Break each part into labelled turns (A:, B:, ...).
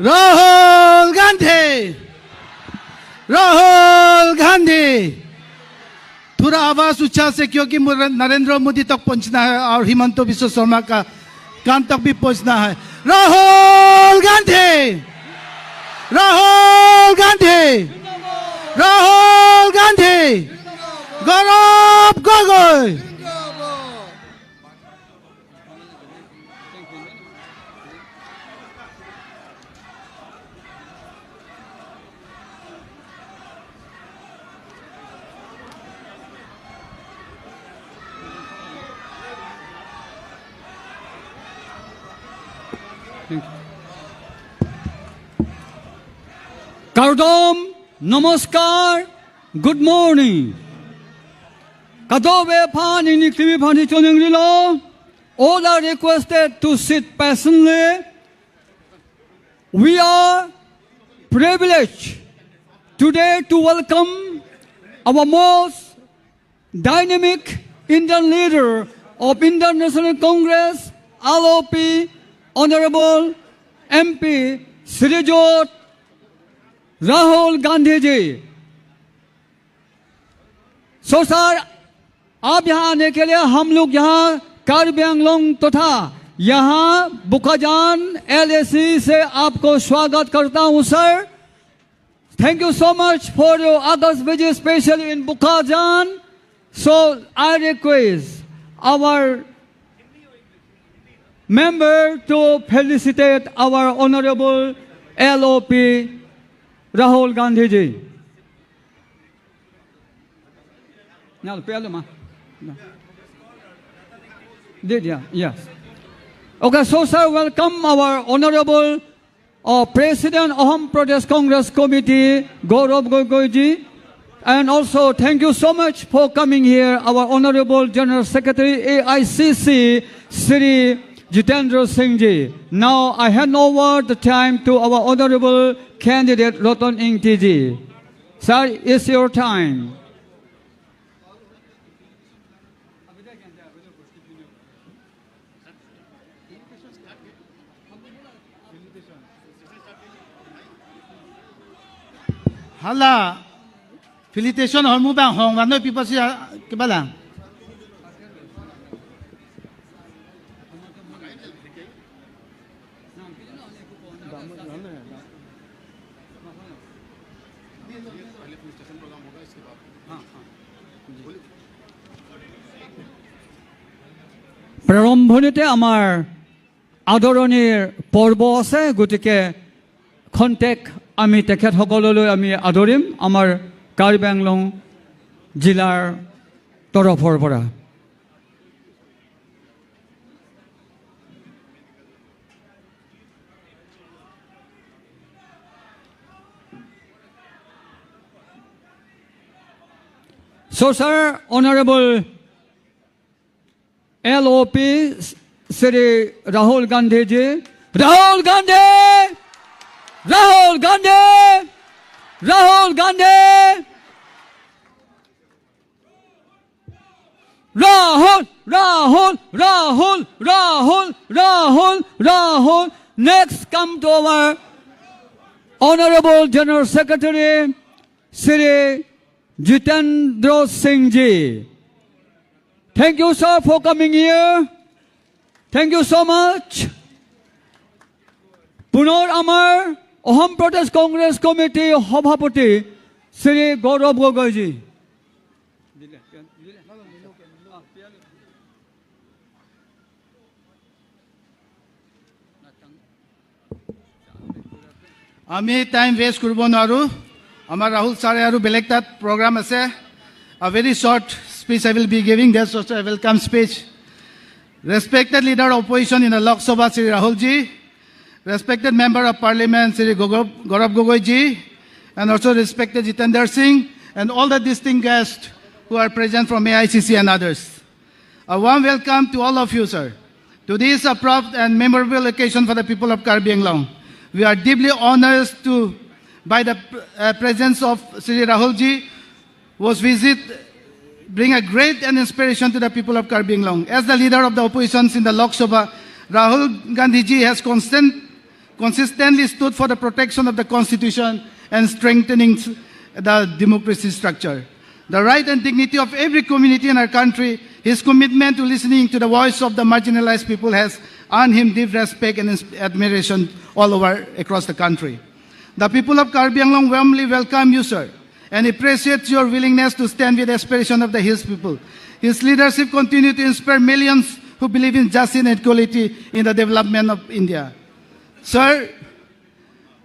A: राहुल गांधी, राहुल गांधी। थोड़ा आवाज ऊंचा से, क्योंकि नरेंद्र मोदी तक पहुंचना है और हिमंत बिश्व शर्मा का कान तक भी पहुंचना है। Rahul Gandhi, Rahul Gandhi, Rahul Gandhi, Gaurav Gogoi.
B: Kardom, Namaskar, good morning. Kadobe Pan in Iklibi Panitoning Lilo, all are requested to sit patiently. We are privileged today to welcome our most dynamic Indian leader of Indian National Congress, LOP, Honorable MP Srijot Rahul Gandhi ji. So sir, आप यहाँ आने के लिए हम लोग यहाँ कार्बी आंगलोंग तथा यहाँ बुकाजान LAC से आपको स्वागत करता हूँ sir. Thank you so much for your August visit, especially in Bukajan. So I request our member to felicitate our Honorable LOP Rahul Gandhi ji. Now, did yeah, yes. Okay, so sir, welcome our Honorable President Ahom Pradesh Congress Committee, Gaurav Gogoi ji. And also, thank you so much for coming here, our Honorable General Secretary AICC, Sri Jitendra Singh ji. Now, I hand over the time to our Honorable Candidate Rotan Ingti ji. Sir, it's your time.
A: Hala, felicitation hormu bang hong wanoi people si kebala.
B: প্ৰাৰম্ভণিতে আমাৰ আদৰণিৰ পৰ্ব আছে, গতিকে খন্তেক আমি তেখেতসকললৈ আমি আদৰিম আমাৰ কাৰ্বি আংলং জিলাৰ তৰফৰ পৰা। So sir, Honorable LOP Sri Rahul Gandhi ji. Rahul Gandhi! Rahul Gandhi! Rahul Gandhi! Rahul, Rahul, Rahul, Rahul, Rahul, Rahul. Next come to our Honorable General Secretary Sri Jitendra Singh ji. Thank you, sir, for coming here. Thank you so much. Punor Amar, Ahom Pradesh Congress Committee, Hobhapati, Sri Gaurav Gogoi ji.
A: Ami time waste kurbo naru. Amar Rahul sare aru belektat program ase. A very short speech I will be giving. That's also a welcome speech. Respected leader of opposition in the Lok Sabha, Sri Rahul ji. Respected member of parliament, Sri Gaurav Gogoi ji. And also respected Jitendra Singh and all the distinguished guests who are present from AICC and others. A warm welcome to all of you, sir. Today is a proud and memorable occasion for the people of Karbi Anglong. We are deeply honored by the presence of Sri Rahul ji, whose visit bring a great and inspiration to the people of Karbi Anglong. As the leader of the oppositions in the Lok Sabha, Rahul Gandhi ji has consistently stood for the protection of the Constitution and strengthening the democracy structure. The right and dignity of every community in our country, his commitment to listening to the voice of the marginalized people has earned him deep respect and admiration all over across the country. The people of Karbi Anglong warmly welcome you, sir, and appreciate your willingness to stand with the aspiration of the Hills people. His leadership continues to inspire millions who believe in justice and equality in the development of India. Sir,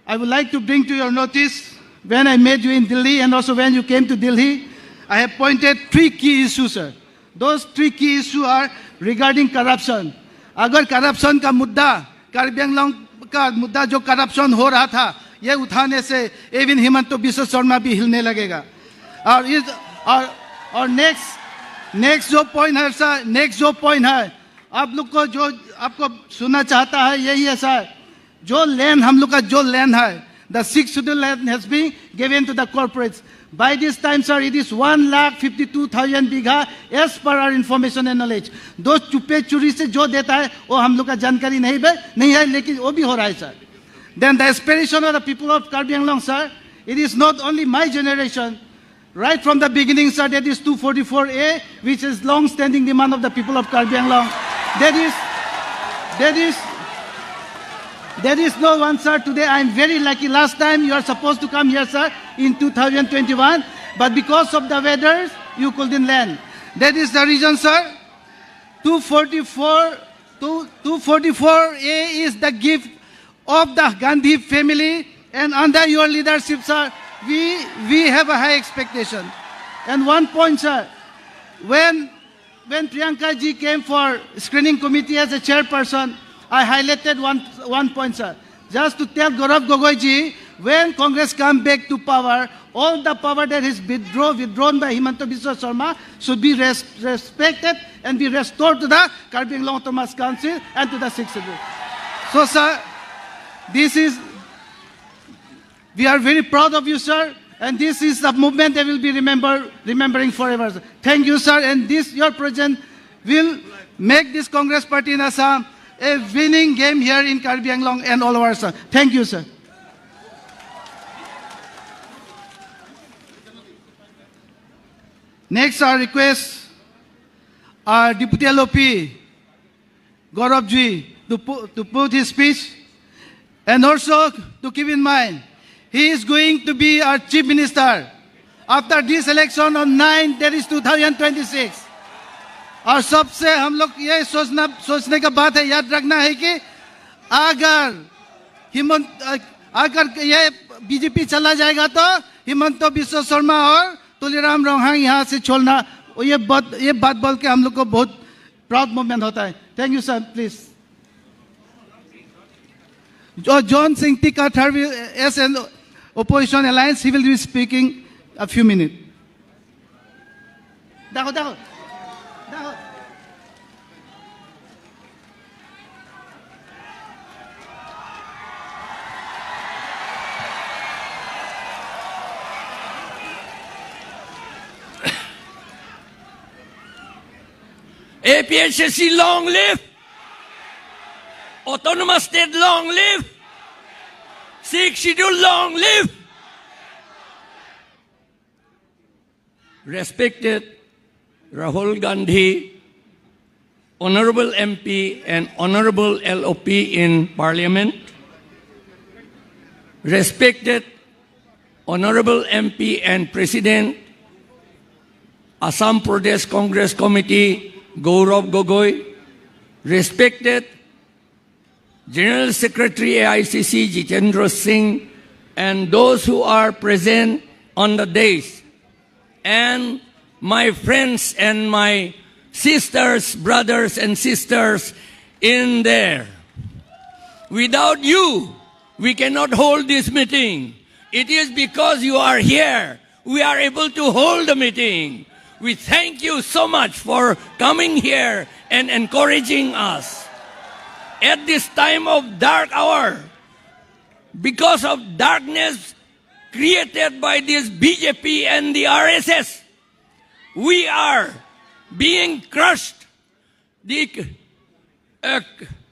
A: I would like to bring to your notice, when I met you in Delhi and also when you came to Delhi, I have pointed 3 key issues, sir. Those 3 key issues are regarding corruption. अगर corruption का मुद्दा, कार्बी आंगलोंग का मुद्दा जो corruption हो रहा था, ये उठाने से even हिमंत बिस्वा शर्मा भी हिलने लगेगा. और next जो point है सर, next जो point है, आप लोग को जो आपको सुनना चाहता है यही है सर. जो land हम लोग का जो land है, the 6th schedule land has been given to the corporates. By this time, sir, it is 1,52,000 bigha as per our information and knowledge. दो चुपे चुरी से जो देता है वो हम लोग का जानकारी नहीं है लेकिन वो भी हो रहा है sir. Then the aspiration of the people of Karbi Anglong, sir, it is not only my generation. Right from the beginning, sir, that is 244A, which is long-standing demand of the people of Karbi Anglong. There is no one, sir. Today I am very lucky. Last time you are supposed to come here, sir, in 2021, but because of the weather, you couldn't land. That is the reason, sir. 244A is the gift of the Gandhi family, and under your leadership, sir, we have a high expectation. And one point, sir, when Priyanka ji came for screening committee as a chairperson, I highlighted one point, sir. Just to tell Gaurav Gogoi ji, when Congress come back to power, all the power that is withdrawn by Himanta Biswa Sarma should be respected and be restored to the Karbi Anglong Autonomous Council and to the 6th schedule. So, sir, we are very proud of you, sir, and this is the movement that will be remembering forever. Sir. Thank you, sir, and your presence will make this Congress party in Assam a winning game here in Karbi Anglong and all over, sir. Thank you, sir. Next, our request our Deputy LOP, Gaurav ji, to put his speech, and also to keep in mind, he is going to be our Chief Minister after this election on 9, that is 2026. और सबसे हम लोग ये सोचने का बात है, याद रखना है कि अगर ये बीजेपी चला जाएगा तो हिमंत बिस्वा शर्मा और तुलीराम रोहांग यहाँ से छोड़ना, ये बात बोल के हम लोग को बहुत प्राउड मोमेंट होता है. Thank you sir. Please John Singh Tikathar as an opposition alliance, he will be speaking a few minutes. Daho.
C: APHSC long live, autonomous state long live, 6th schedule long live. Respected Rahul Gandhi, Honorable MP and Honorable LOP in Parliament, respected Honorable MP and President, Assam Pradesh Congress Committee, Gaurav Gogoi, respected General Secretary AICC Jitendra Singh, and those who are present on the dais, and my friends and my sisters, brothers and sisters in there. Without you, we cannot hold this meeting. It is because you are here, we are able to hold the meeting. We thank you so much for coming here and encouraging us. At this time of dark hour, because of darkness created by this BJP and the RSS, we are being crushed. The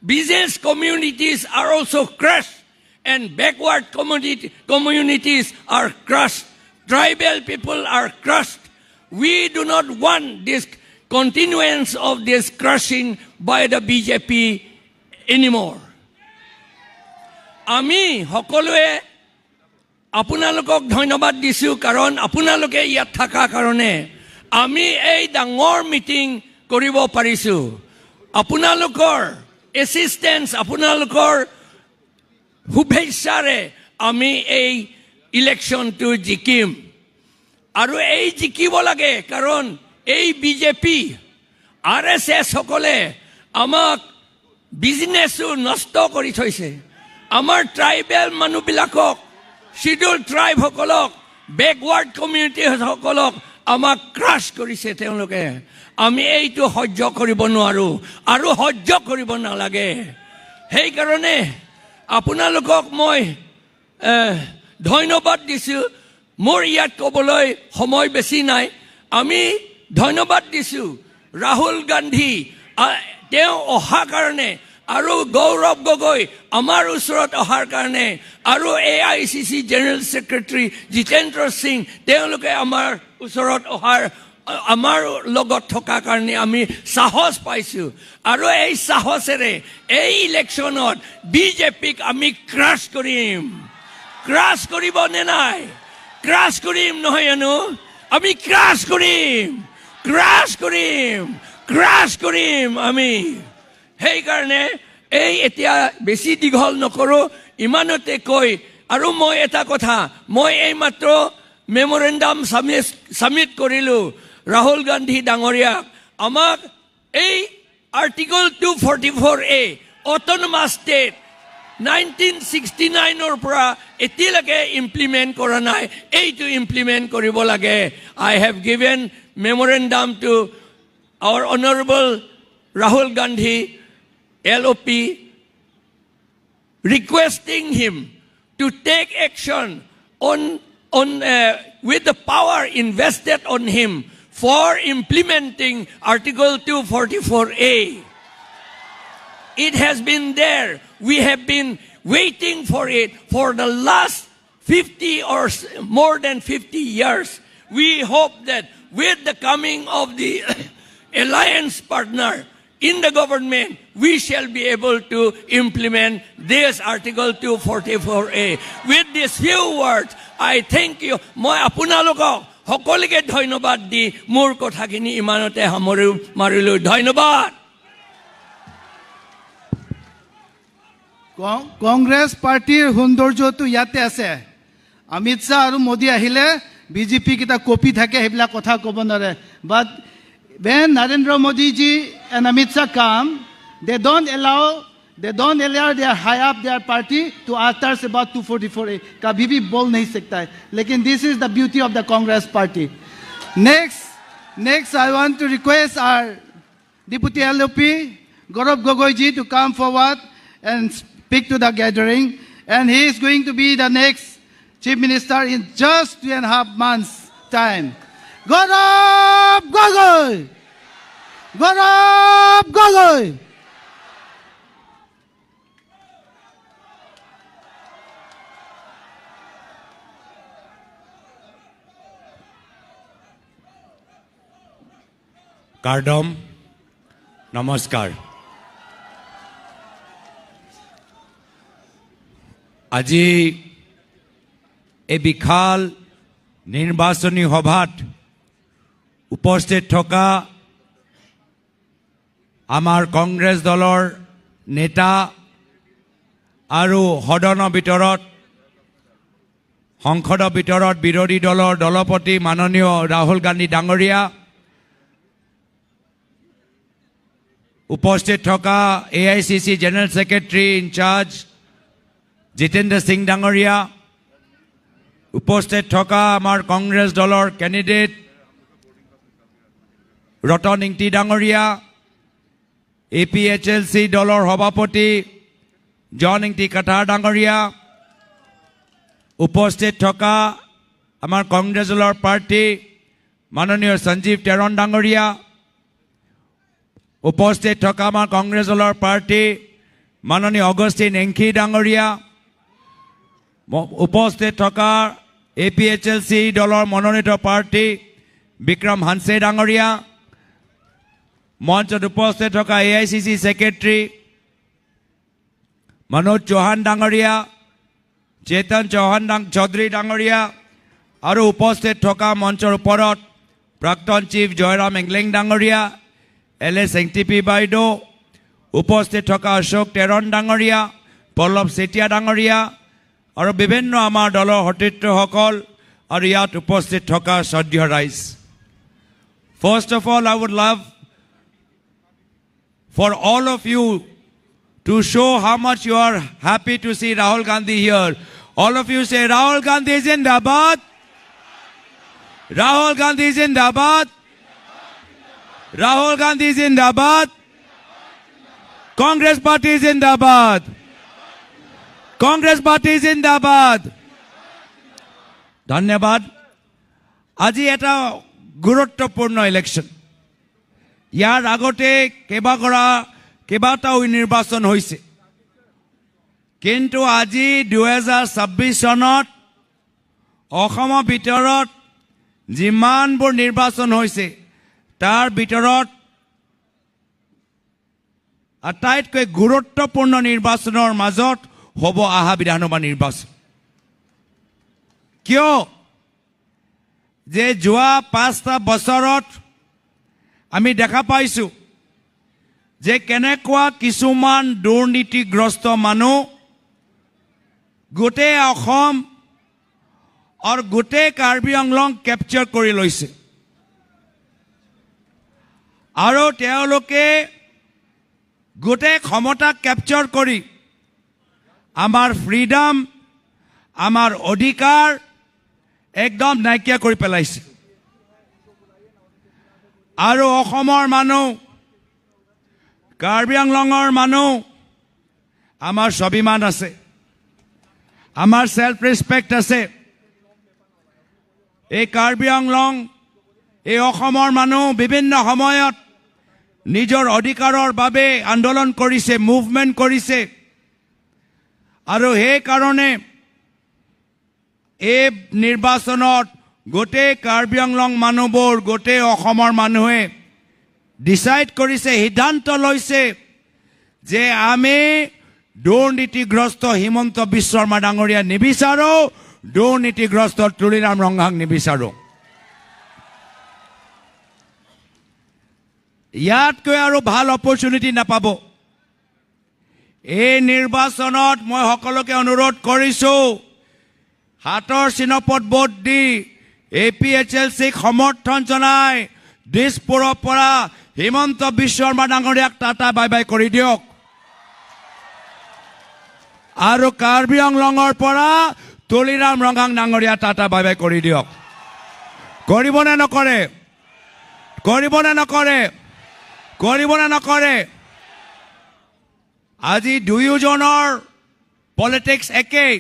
C: business communities are also crushed and backward communities are crushed. Tribal people are crushed. We do not want this continuance of this crushing by the BJP anymore. Ami hokolwe আপোনালোকক ধন্যবাদ দিছো কাৰণ আপোনালোকে ইয়াত থাকা কাৰণে আমি এই ডাঙৰ মিটিং কৰিব পাৰিছো আপোনালোকৰ এসিস্টেন্স আপোনালোকৰ শুভেচ্ছাৰে আমি এই ইলেকশনটো জিকিম আৰু এই জিকিব লাগে কাৰণ এই বিজেপি আৰএছএস সকলে আমাক বিজনেসও নষ্ট কৰি থৈছে আমাৰ ট্ৰাইবেল মানুহবিলাকক শিডিউল ট্ৰাইব সকলক ব্যাকওয়ার্ড কমিউনিটি সকলক আমাক ক্ৰাশ কৰিছে তেওঁলোকে আমি এইটো সহ্য কৰিব নোৱাৰো আৰু সহ্য কৰিব নালাগে সেই কাৰণে আপোনালোকক মই ধন্যবাদ দিছো মোৰ ইয়াত ক'বলৈ সময় বেছি নাই আমি ধন্যবাদ দিছো ৰাহুল গান্ধী তেওঁ অহা কাৰণে আৰু গৌৰৱ গগৈ আমাৰ ওচৰত অহাৰ কাৰণে আৰু AICC general secretary Jitendra Singh তেওঁলোকে আমাৰ ওচৰত অহাৰ আমাৰ লগত থকা কাৰণে আমি সাহস পাইছো আৰু এই সাহসেৰে এই ইলেকশনত বিজেপিক আমি ক্ৰাশ কৰিম ক্ৰাশ কৰিব নে নাই ক্ৰাশ কৰিম নহয় জানো আমি ক্ৰাশ কৰিম ক্ৰাশ কৰিম ক্ৰাশ কৰিম আমি সেই কাৰণে এই এতিয়া বেছি দীঘল নকৰো ইমানতে কৈ আৰু মই এটা কথা মই এই মাত্ৰ মেমোৰেন্ডাম সাবমিট কৰিলো ৰাহুল গান্ধী ডাঙৰীয়া আমাক এই আৰ্টিকল 244A অটোনমাস ষ্টেট 1969 ৰ পৰা এতিয়ালৈকে ইমপ্লিমেন্ট কৰা নাই এইটো ইমপ্লিমেন্ট কৰিব লাগে I have given memorandum to our honorable Rahul Gandhi LOP requesting him to take action on with the power invested on him for implementing Article 244A. It has been there. We have been waiting for it for the last 50 or more than 50 years. We hope that with the coming of the alliance partner in the government, we shall be able to implement this Article 244A. With these few words, I thank you. Moi apunalokok hokolike dhonnobad di mur kothakini imanote marilu dhonnobad.
A: Congress পাৰ্টিৰ সৌন্দৰ্যটো ইয়াতে আছে অমিত শাহ আৰু মোদী আহিলে BJP কিটা copy থাকে হেবলা কথা ক'ব নোৱাৰে but when Narendra Modi ji and Amit Shah come they don't allow their high up their party to utter about 244A kabhi bhi bol nahi sakta hai lekin this is the beauty of the Congress party next I want to request our deputy LOP Gaurav Gogoi ji to come forward and speak to the gathering and he is going to be the next chief minister in just 2.5 months time Gaurav Gogoi Gaurav Gogoi
D: Kardom Namaskar আজি এই বিশাল নিৰ্বাচনী সভাত উপস্থিত থকা আমাৰ কংগ্ৰেছ দলৰ নেতা আৰু সদনৰ ভিতৰত সংসদৰ ভিতৰত বিৰোধী দলৰ দলপতি মাননীয় ৰাহুল গান্ধী ডাঙৰীয়া উপস্থিত থকা AICC general secretary in charge Jitendra Singh ডাঙৰীয়া উপস্থিত থকা আমাৰ কংগ্ৰেছ দলৰ কেণ্ডিডেট ৰতন ইংতি ডাঙৰীয়া APHLC দলৰ সভাপতি জন ইংতি কাটাৰ ডাঙৰীয়া উপস্থিত থকা আমাৰ কংগ্ৰেছ দলৰ প্ৰাৰ্থী মাননীয় সঞ্জীৱ টেৰণ ডাঙৰীয়া উপস্থিত থকা আমাৰ কংগ্ৰেছ দলৰ প্ৰাৰ্থী মাননীয় অগষ্টিন এংখি ডাঙৰীয়া উপস্থিত থকা APHLC দলৰ মনোনীত প্ৰাৰ্থী বিক্ৰম হানছে ডাঙৰীয়া, মঞ্চত উপস্থিত থকা AICC সেক্ৰেটাৰী मनोज चौहान डांगरिया, चेतन चौहान चौधरी डांगरिया और उपस्थित थका मंचर ऊपरत प्राक्तन चीफ जयराम एंगलेंग डांगरिया, LS एंगटीपी बाइदो, उपस्थित थका अशोक टेरन डांगरिया, पल्लव सेठिया डांगरिया और विभिन्न आमार दলৰ সতীৰ্থসকল और ইয়াত उपस्थित थका श्रद्धेय rise. First of all, I would love for all of you to show how much you are happy to see Rahul Gandhi here. All of you say, Rahul Gandhi Zindabad. Rahul Gandhi Zindabad. Rahul Gandhi Zindabad. Congress Party Zindabad. Congress Party Zindabad. Dhanyabad. আজি এটা গুৰুত্বপূৰ্ণ election. ইয়াৰ আগতে কেইবাটাও নিৰ্বাচন হৈছে, কিন্তু আজি 2026 চনত অসমৰ ভিতৰত যিমানবোৰ নিৰ্বাচন হৈছে তাৰ ভিতৰত আটাইতকৈ গুৰুত্বপূৰ্ণ নিৰ্বাচনৰ মাজত হ'ব আহা বিধানসভা নিৰ্বাচন. কিয় যে যোৱা 5টা বছৰত আমি দেখা পাইছো যে কেনেকুৱা কিছুমান দুৰ্নীতিগ্ৰস্ত মানুহ গোটেই অসম আৰু গোটেই কাৰ্বি আংলং কেপচাৰ কৰি লৈছে আৰু তেওঁলোকে গোটেই ক্ষমতা কেপচাৰ কৰি আমাৰ ফ্ৰীডম, আমাৰ অধিকাৰ একদম নাইকিয়া কৰি পেলাইছে. আৰু অসমৰ মানুহ, কাৰ্বি আংলঙৰ মানুহ, আমাৰ স্বাভিমান আছে, আমাৰ সেলফ ৰেসপেক্ট আছে. এই কাৰ্বি আংলং, এই অসমৰ মানুহ বিভিন্ন সময়ত নিজৰ অধিকাৰৰ বাবে আন্দোলন কৰিছে, মুভমেন্ট কৰিছে আৰু সেই কাৰণে এই নিৰ্বাচনত গোটেই কাৰ্বি আংলং মানুহবোৰ, গোটেই অসমৰ মানুহে ডিসাইড কৰিছে, সিদ্ধান্ত লৈছে যে আমি দুৰ্নীতিগ্ৰস্ত হিমন্ত বিশ্ব শৰ্মা ডাঙৰীয়া নিবিচাৰো, দুৰ্নীতিগ্ৰস্ত তুলিৰাম ৰংহাং নিবিচাৰো. ইয়াতকৈ আৰু ভাল অপৰচুনিটি নাপাব. এই নিৰ্বাচনত মই সকলোকে অনুৰোধ কৰিছো, হাতৰ চিনপত ভোট দি APHLCক সমৰ্থন জনাই দিছপুৰৰ পৰা হিমন্ত বিশ্ব শৰ্মা ডাঙৰীয়াক টাটা বাই বাই কৰি দিয়ক আৰু কাৰ্বি আংলঙৰ পৰা তুলিৰাম ৰংহাং ডাঙৰীয়া টাটা বাই বাই কৰি দিয়ক. কৰিবনে নকৰে? কৰিবনে নকৰে? কৰিবনে নকৰে? আজি দুয়োজনৰ পলিটিক্স একেই,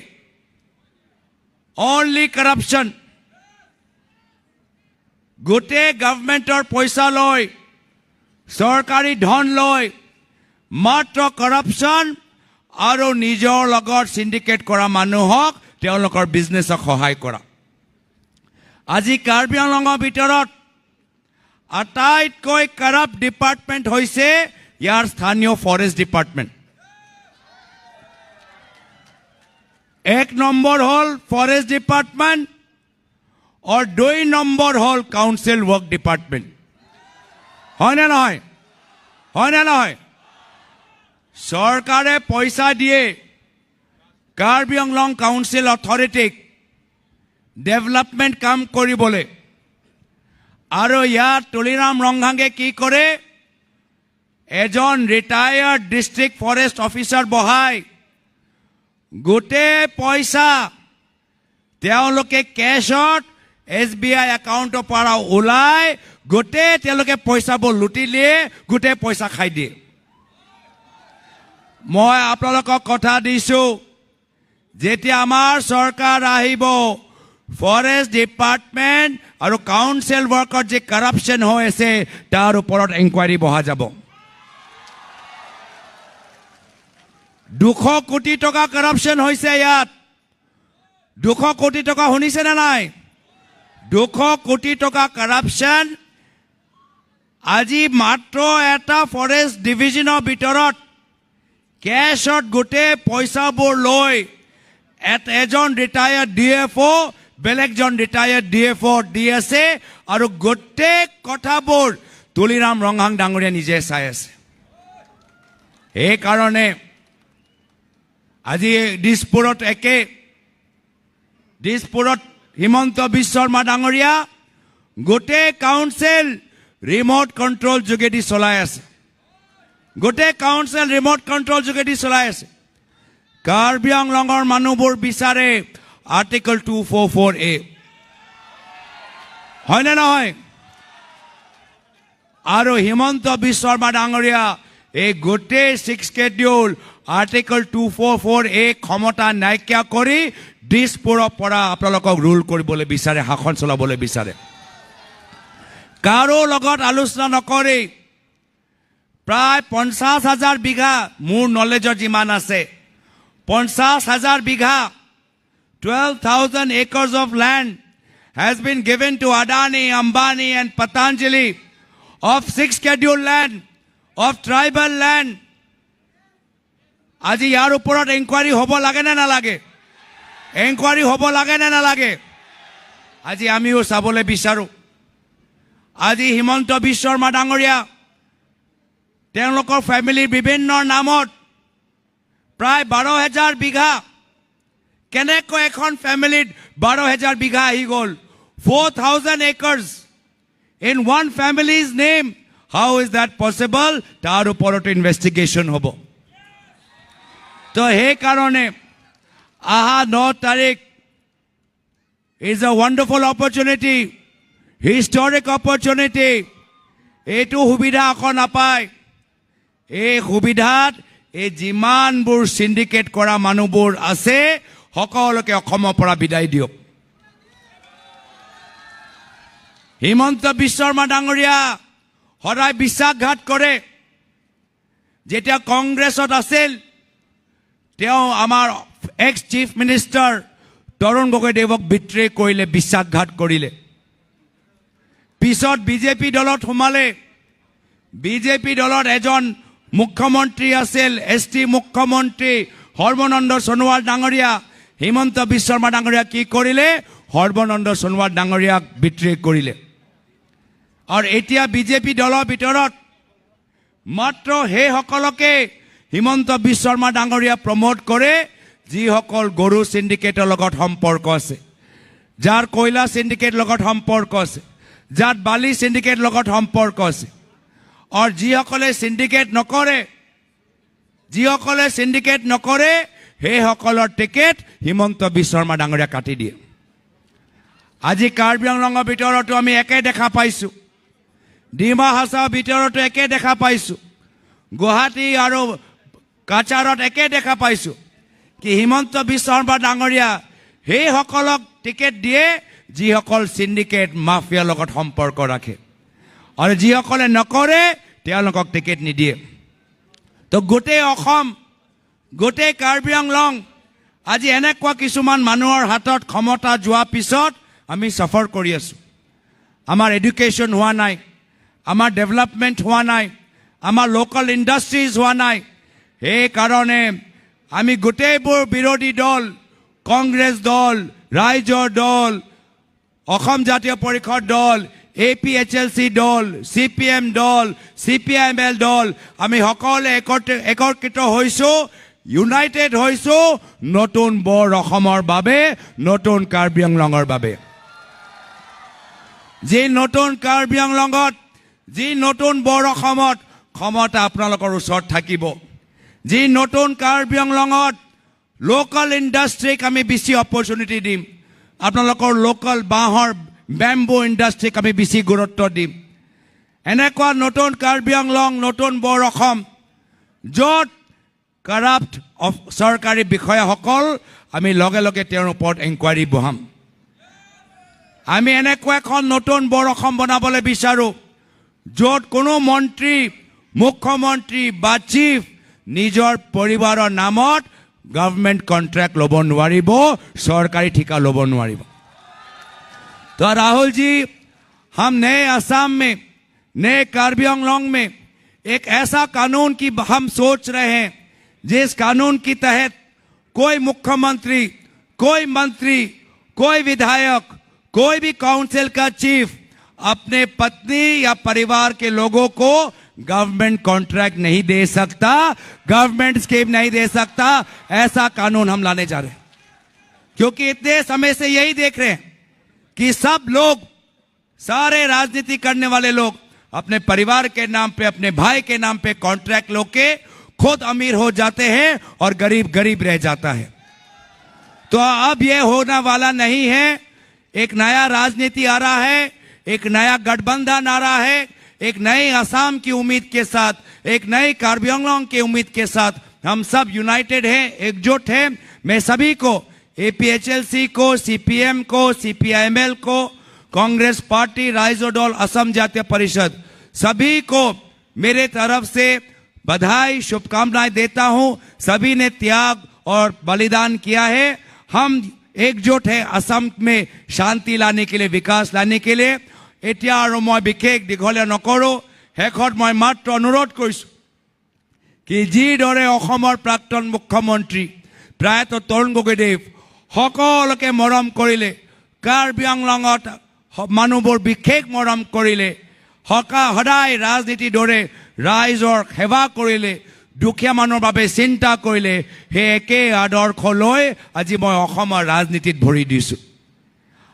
D: অনলি কৰাপশ্যন. গোটেই গভৰ্ণমেণ্টৰ পইচা লৈ, চৰকাৰী ধন লৈ মাত্ৰ কৰাপশ্যন আৰু নিজৰ লগত সিন্ডিকেট কৰা মানুহক তেওঁলোকৰ বিজনেছক সহায় কৰা. আজি কাৰ্বি আংলঙৰ ভিতৰত আটাইতকৈ কৰাপ্ট ডিপাৰ্টমেণ্ট হৈছে ইয়াৰ স্থানীয় ফৰেষ্ট ডিপাৰ্টমেণ্ট. 1 নম্বৰ হ'ল ফৰেষ্ট ডিপাৰ্টমেণ্ট और 2 নম্বৰ হ'ল কাউন্সিল ৱৰ্ক ডিপাৰ্টমেণ্ট. হয়নে নহয়? হয়নে নহয়? চৰকাৰে পইচা দিয়ে কাৰ্বি আংলং কাউন্সিল অথৰিটিক ডেভেলপমেণ্ট কাম কৰিবলৈ, আৰু ইয়াত তুলিৰাম ৰংহাঙে কি কৰে, এজন ৰিটায়াৰ্ড ডিষ্ট্ৰিক্ট ফৰেষ্ট অফিচাৰ বহাই গোটেই পইচা তেওঁলোকে কেশত SBI একাউণ্টৰ পৰা ওলাই গোটেই তেওঁলোকে পইচাবোৰ লুটি লিয়ে, গোটেই পইচা খাই দিয়ে. মই আপোনালোকক কথা দিছো, যেতিয়া আমাৰ চৰকাৰ আহিব, ফৰেষ্ট ডিপাৰ্টমেণ্ট আৰু কাউন্সিল ৱৰ্কত যে কৰাপশ্যন হৈ আছে তাৰ ওপৰত এনকুৱাৰী বহা যাব. 200 কোটি টকা কৰাপশ্যন হৈছে ইয়াত. 200 কোটি টকা শুনিছে না নাই 200 কোটি টকা কারাপশন আজি মাত্ৰ এটা ফৰেষ্ট ডিভিজনৰ ভিতৰত কেশত গোটে পইচাবোৰ লৈ এজন ৰিটায়াৰ্ড ডিএফও বেলেগজন ৰিটায়াৰ্ড ডিএফও দি আছে আৰু গোটে কথাবোৰ তুলিৰাম ৰংহাং ডাঙৰীয়া নিজে চাই আছে এই কাৰণে আজি দিছপুৰত হিমন্ত বিশ্ব শৰ্মা ডাঙৰীয়া গোটে কাউন্সিল ৰিমোট কন্ট্ৰোল যোগেদি চলাই আছে গোটে কাউন্সিল ৰিমোট কন্ট্ৰোল যোগেদি চলাই আছে কাৰ্বি আংলঙৰ মানুহবোৰ বিচাৰে আৰ্টিকল 244A হয় না নহয় আৰু হিমন্ত বিশ্ব শৰ্মা ডাঙৰীয়া এই গোটে 6 স্কেডিউল আৰ্টিকল 244A ক্ষমতা নাইকিয়া কৰি দিছপুৰৰ পৰা আপোনালোকক ৰুল কৰিবলৈ বিচাৰে শাসন চলাবলৈ বিচাৰে কাৰো লগত আলোচনা নকৰি প্ৰায় 50,000 বিঘা মোৰ নলেজৰ যিমান আছে 50,000 বিঘা 12,000 acres of land has been given to Adani, Ambani and Patanjali of 6 scheduled land, of tribal land. আজি ইয়াৰ ওপৰত ইনকুৱাৰী হ'ব লাগে না নালাগে ইনকুৱাৰী হ'ব লাগে না নালাগে আজি আমিও চাবলৈ বিচাৰো আজি হিমন্ত বিশ্ব শৰ্মা ডাঙৰীয়া তেওঁলোকৰ ফ্যামিলিৰ বিভিন্ন নামত প্ৰায় 12,000 বিঘা কেনেকৈ এখন ফ্যামিলিত 12,000 বিঘা আহি গ'ল 4,000 acres in one family's name how is that possible তাৰ ওপৰত ইনভেষ্টিগেশ্যন হ'ব তো সেই কাৰণে আহা 9 তাৰিখ is a wonderful opportunity historic opportunity এইটো সুবিধা আকৌ নাপায় এই সুবিধাত এই যিমানবোৰ সিন্ডিকেট কৰা মানুহবোৰ আছে সকলোকে অসমৰ পৰা বিদায় দিয়ক হিমন্ত বিশ্ব শৰ্মা ডাঙৰীয়া সদায় বিশ্বাসঘাত কৰে যেতিয়া কংগ্ৰেছত আছিল তেওঁ আমাৰ এক্স চিফ মিনিষ্টাৰ তৰুণ গগৈদেৱক বিট্ৰে কৰিলে বিশ্বাসঘাত কৰিলে পিছত বিজেপি দলত সোমালে বিজেপি দলত এজন মুখ্যমন্ত্ৰী আছিল এছটি মুখ্যমন্ত্ৰী সৰ্বানন্দ সোণোৱাল ডাঙৰীয়া হিমন্ত বিশ্ব শৰ্মা ডাঙৰীয়া কি কৰিলে সৰ্বানন্দ সোণোৱাল ডাঙৰীয়াক বিট্ৰে কৰিলে আৰু এতিয়া বিজেপি দলৰ ভিতৰত মাত্ৰ সেই সকলকে হিমন্ত বিশ্ব শৰ্মা ডাঙৰীয়া প্ৰমোট কৰে যিসকল গৰু সিন্ডিকেটৰ লগত সম্পৰ্ক আছে যাৰ কয়লা সিন্ডিকেট লগত সম্পৰ্ক আছে যাৰ বালি সিন্ডিকেট লগত সম্পৰ্ক আছে আৰু যিসকলে সিন্ডিকেট নকৰে সেই সকলৰ টিকেট হিমন্ত বিশ্ব শৰ্মা ডাঙৰীয়া কাটি দিয়ে আজি কাৰ্বি আংলঙৰ ভিতৰতো আমি একে দেখা পাইছো ডিমা হাছাওৰ ভিতৰতো একে দেখা পাইছো গুৱাহাটী আৰু কাছাৰত একে দেখা পাইছো কি হিমন্ত বিশ্ব শৰ্মা ডাঙৰীয়া সেই সকলক টিকেট দিয়ে যিসকল সিন্ডিকেট মাফিয়াৰ লগত সম্পৰ্ক ৰাখে আৰু যিসকলে নকৰে তেওঁলোকক টিকেট নিদিয়ে তো গোটেই অসম গোটেই কাৰ্বি আংলং আজি এনেকুৱা কিছুমান মানুহৰ হাতত ক্ষমতা যোৱা পিছত আমি সফৰ কৰি আছো আমাৰ এডুকেশ্যন হোৱা নাই আমাৰ ডেভেলপমেণ্ট হোৱা নাই আমাৰ লোকাল ইণ্ডাষ্ট্ৰিজ হোৱা নাই এই কাৰণে আমি গোটেইবোৰ বিৰোধী দল কংগ্ৰেছ দল ৰাইজৰ দল অসম জাতীয় পৰিষদ দল APHLC দল CPM দল CPIML দল আমি সকলে একত্ৰিত হৈছো ইউনাইটেড হৈছো নতুন বৰ অসমৰ বাবে নতুন কাৰ্বি আংলঙৰ বাবে যি নতুন কাৰ্বি আংলঙত যি নতুন বৰ অসমত ক্ষমতা আপোনালোকৰ ওচৰত থাকিব যি নতুন কাৰ্বি আংলঙত লোকাল ইণ্ডাষ্ট্ৰিক আমি বেছি অপৰচুনিটি দিম আপোনালোকৰ লোকাল বাঁহৰ বেম্বো ইণ্ডাষ্ট্ৰিক আমি বেছি গুৰুত্ব দিম এনেকুৱা নতুন কাৰ্বি আংলং নতুন বৰ অসম য'ত কাৰাপ্ট চৰকাৰী বিষয়াসকল আমি লগে লগে তেওঁৰ ওপৰত এনকুৱাৰী বহাম আমি এনেকুৱা এখন নতুন বৰ অসম বনাবলৈ বিচাৰো য'ত কোনো মন্ত্ৰী মুখ্যমন্ত্ৰী বা চিফ নিজৰ পৰিবাৰৰ নামত गवर्नमेंट कॉन्ट्रैक्ट लोब नोवारिब सरकारी ठिका लोब नोवारिब। तो राहुल जी, हम नए असम में, नए कार्बी आंगलॉन्ग में एक ऐसा कानून की हम सोच रहे हैं जिस कानून के तहत कोई मुख्यमंत्री, कोई मंत्री, कोई विधायक, कोई भी काउंसिल का चीफ अपने पत्नी या परिवार के लोगों को गवर्नमेंट कॉन्ट्रैक्ट नहीं दे सकता, गवर्नमेंट स्कीम नहीं दे सकता। ऐसा कानून हम लाने जा रहे हैं, क्योंकि इतने समय से यही देख रहे हैं कि सब लोग, सारे राजनीति करने वाले लोग अपने परिवार के नाम पे, अपने भाई के नाम पे कॉन्ट्रैक्ट लेके खुद अमीर हो जाते हैं और गरीब गरीब रह जाता है। तो अब यह होने वाला नहीं है। एक नया राजनीति आ रहा है, एक नया गठबंधन आ रहा है, एक नए असम की उम्मीद के साथ, एक नए कार्बी आंगलॉन्ग की उम्मीद के साथ हम सब यूनाइटेड हैं, एकजुट हैं। मैं सभी को, APHLC को, CPM को, CPIML को, कांग्रेस पार्टी, राइजोडोल, असम जातीय परिषद, सभी को मेरे तरफ से बधाई, शुभकामनाएं देता हूं। सभी ने त्याग और बलिदान किया है। हम एकजुट है असम में शांति लाने के लिए, विकास लाने के लिए। এতিয়া আৰু মই বিশেষ দীঘলীয়া নকৰো, শেষত মই মাত্ৰ অনুৰোধ কৰিছো কি যিদৰে অসমৰ প্ৰাক্তন মুখ্যমন্ত্ৰী প্ৰায়ত তৰুণ গগৈদেৱ সকলোকে মৰম কৰিলে, কাৰ্বি আংলঙত মানুহবোৰ বিশেষ মৰম কৰিলে, সদায় ৰাজনীতিৰ দৰে ৰাইজৰ সেৱা কৰিলে, দুখীয়া মানুহৰ বাবে চিন্তা কৰিলে, সেই একে আদৰ্শ লৈ আজি মই অসমৰ ৰাজনীতিত ভৰি দিছোঁ।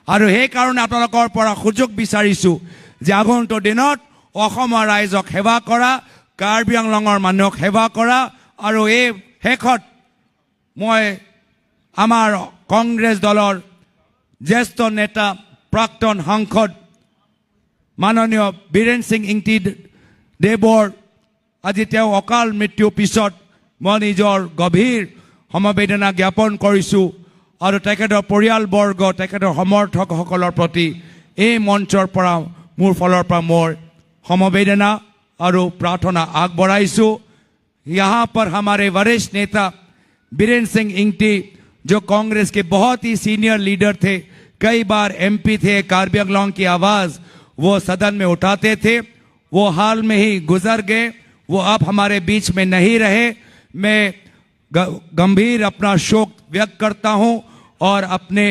D: আৰু সেই কাৰণে আপোনালোকৰ পৰা সুযোগ বিচাৰিছোঁ যে আগন্তুক দিনত অসমৰ ৰাইজক সেৱা কৰা, কাৰ্বি আংলঙৰ মানুহক সেৱা কৰা। আৰু এই শেষত মই আমাৰ কংগ্ৰেছ দলৰ জ্যেষ্ঠ নেতা, প্ৰাক্তন সাংসদ মাননীয় বীৰেন সিং ইংতি দেৱৰ আজি তেওঁ অকাল মৃত্যুৰ পিছত মই নিজৰ গভীৰ সমবেদনা জ্ঞাপন কৰিছোঁ। আৰু তেখেতৰ পৰিয়ালবৰ্গ, তেখেতৰ সমৰ্থকসকলৰ প্ৰতি এই মঞ্চৰ পৰা মোৰ ফালৰ পৰা মোৰ সমবেদনা और प्रार्थना आगबढ़ाईसु। यहाँ पर हमारे वरिष्ठ नेता बीरेन सिंह इंगटी जो कांग्रेस के बहुत ही सीनियर लीडर थे, कई बार MP थे, कार्बी आंगलॉन्ग की आवाज वो सदन में उठाते थे, वो हाल में ही गुजर गए, वो अब हमारे बीच में नहीं रहे। मैं गंभीर अपना शोक व्यक्त करता हूं और अपने